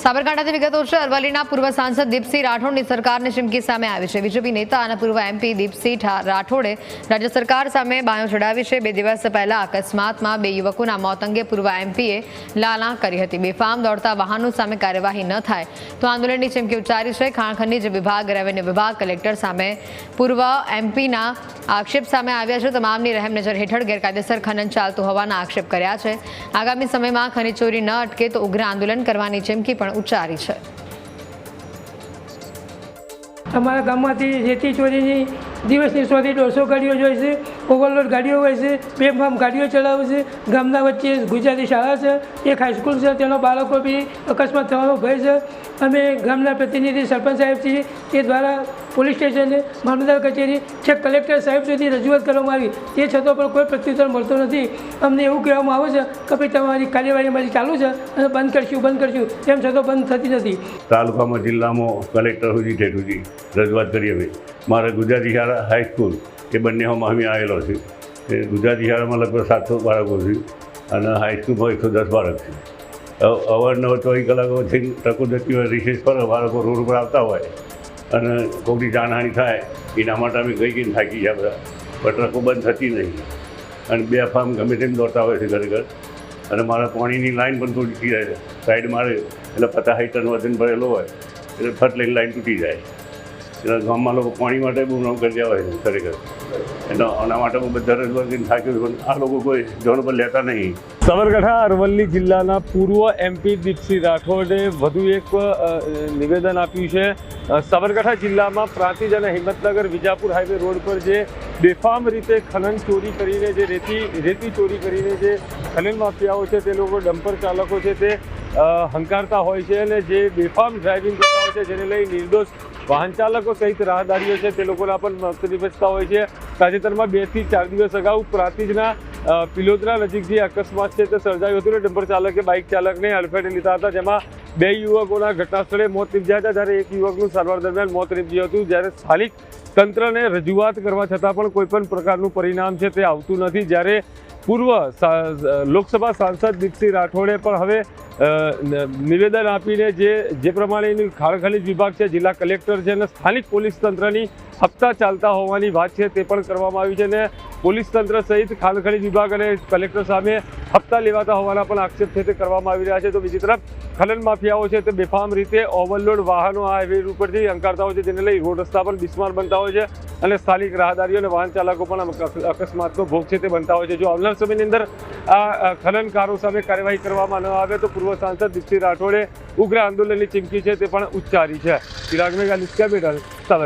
સાબરકાંઠાથી વિગતો છે। અરવલ્લીના પૂર્વ સાંસદ દીપસિંહ રાઠોડની સરકારની ચીમકી સામે આવી છે। બીજેપી નેતા અને પૂર્વ એમપી દીપસિંહ રાઠોડે રાજ્ય સરકાર સામે બાયો ચડાવી છે। 2 દિવસ પહેલા અકસ્માતમાં 2 યુવકોના મોત અંગે પૂર્વ એમપીએ લાલા કરી હતી। બેફામ દોડતા વાહનો સામે કાર્યવાહી ન થાય તો આંદોલનની ચીમકી ઉચ્ચારી છે। ખાણ ખનીજ વિભાગ, રેવન્યુ વિભાગ, કલેક્ટર સામે પૂર્વ એમપીના આક્ષેપ સામે આવ્યા છે। તમામની રહેમ નજર હેઠળ ગેરકાયદેસર ખનન ચાલતું હોવાના આક્ષેપ કર્યા છે। આગામી સમયમાં ખનીજ ચોરી ન અટકે તો ઉગ્ર આંદોલન કરવાની ચીમકી પણ ઉચ્ચારી છે। અમારા ગામમાંથી રેતી ચોરીની દિવસની 100 થી 150 ગાડીઓ જોઈએ છે। ઓવરલોડ ગાડીઓ હોય છે, બેફામ ગાડીઓ ચલાવે છે। ગામના વચ્ચે ગુજરાતી શાળા છે, એક હાઈસ્કૂલ છે, તેનો બાળકો બી અકસ્માત થવાનો ભય છે। અમે ગામના પ્રતિનિધિ સરપંચ સાહેબ છીએ, તે દ્વારા પોલીસ સ્ટેશને, મામલતદાર કચેરી, છેક કલેક્ટર સાહેબ સુધી રજૂઆત કરવામાં આવી, તે છતાં પણ કોઈ પ્રત્યુત્તર મળતો નથી। અમને એવું કહેવામાં આવે છે કે ભાઈ તમારી કાર્યવાહી અમારી ચાલુ છે અને બંધ કરશું, તેમ છતાં બંધ થતી નથી। તાલુકામાં, જિલ્લામાં કલેક્ટર સુધી ઠેઠ સુધી રજૂઆત કરી અમે। મારા ગુજરાતી શાળા હાઈસ્કૂલ એ બંનેમાં અમે આવેલો છે। એ ગુજરાતી શાળામાં લગભગ 700 બાળકો છે અને હાઈસ્કૂલમાં 110 બાળક છે। અવારનવાર 24 કલાકોથી ટ્રકો જતી હોય, રિસેસ પર બાળકો રોડ ઉપર આવતા હોય અને કોઈની જાનહાનિ થાય એના માટે અમે ગઈને થાકી ગયા બધા, પણ ટ્રકો બંધ થતી નહીં અને બેફામ ગમે તેમ દોડતા હોય છે ખરેખર। અને મારા પાણીની લાઈન પણ તૂટી જાય છે। સાઈડ મારે એટલે 50 ટન વજન ભરેલો હોય એટલે ફટ લઈને લાઈન તૂટી જાય। એટલે ગામમાં લોકો પાણી માટે બહુ નામ કરી દેવા હોય છે ખરેખર। એટલે આના માટે હું બધા રજૂઆત કરીને થાક્યો છું, પણ આ લોકો કોઈ જોન પર લેતા નહીં। સાબરકાંઠા અરવલ્લી જિલ્લાના પૂર્વ એમપી દીપસિંહ રાઠોડે વધુ એક નિવેદન આપ્યું છે। સાબરકાંઠા જિલ્લામાં પ્રાંતિજ અને હિંમતનગર વિજાપુર હાઈવે રોડ પર જે બેફામ રીતે ખનન ચોરી કરીને, જે રેતી ચોરી કરીને જે ખનન માફિયાઓ છે તે લોકો, ડમ્પર ચાલકો છે તે હંકારતા હોય છે અને જે બેફામ ડ્રાઇવિંગ કરતા હોય છે, જેને લઈ નિર્દોષ વાહન ચાલકો સહિત રાહદારીઓ છે તે લોકોના પણ મોત નિપજતા હોય છે। તાજેતરમાં 2 થી 4 દિવસ અગાઉ પ્રાંતિજના પિલોદરા નજીક જે અકસ્માત છે તે સર્જાયું હતું અને ડમ્પર ચાલકે બાઇક ચાલકને અડફેટે લીધા હતા, જેમાં 2 યુવકોના ઘટના સ્થળે મોત નીપજ્યા હતા, જ્યારે એક યુવકનું સારવાર દરમિયાન મોત નીપજ્યું હતું। જ્યારે સ્થાનિક તંત્રને રજૂઆત કરવા છતાં પણ કોઈ પણ પ્રકારનું પરિણામ છે તે આવતું નથી। જ્યારે પૂર્વ લોકસભા સાંસદ દીપસિંહ રાઠોડે પણ હવે નિવેદન આપીને જે પ્રમાણેની ખાણ ખનીજ વિભાગ છે, જિલ્લા કલેક્ટર છે અને સ્થાનિક પોલીસ તંત્રની હપ્તા ચાલતા હોવાની વાત છે તે પણ કરવામાં આવી છે અને પોલીસ તંત્ર સહિત ખાણ ખનીજ વિભાગ અને કલેક્ટર સામે હપ્તા લેવાતા હોવાના પણ આક્ષેપ છે તે કરવામાં આવી રહ્યા છે। તો બીજી તરફ ખનન માફિયાઓ છે તે બેફામ રીતે ઓવરલોડ વાહનો આ હાઈવે ઉપરથી અંકારતા હોય છે, જેને લઈ રોડ રસ્તા પણ બિસ્માર બનતા હોય છે અને સ્થાનિક રાહદારીઓ અને વાહન ચાલકો પણ અકસ્માતનો ભોગ છે તે બનતા હોય છે। જો આવનાર સમયની અંદર આ ખનનકારો સામે કાર્યવાહી કરવામાં ન આવે તો પૂર્વ સાંસદ દીપસિંહ રાઠોડે ઉગ્ર આંદોલનની ચીમકી છે તે પણ ઉચ્ચારી છે। ચિરાગ મેઘાણી, કેપિટલ, સાબરકાંઠા।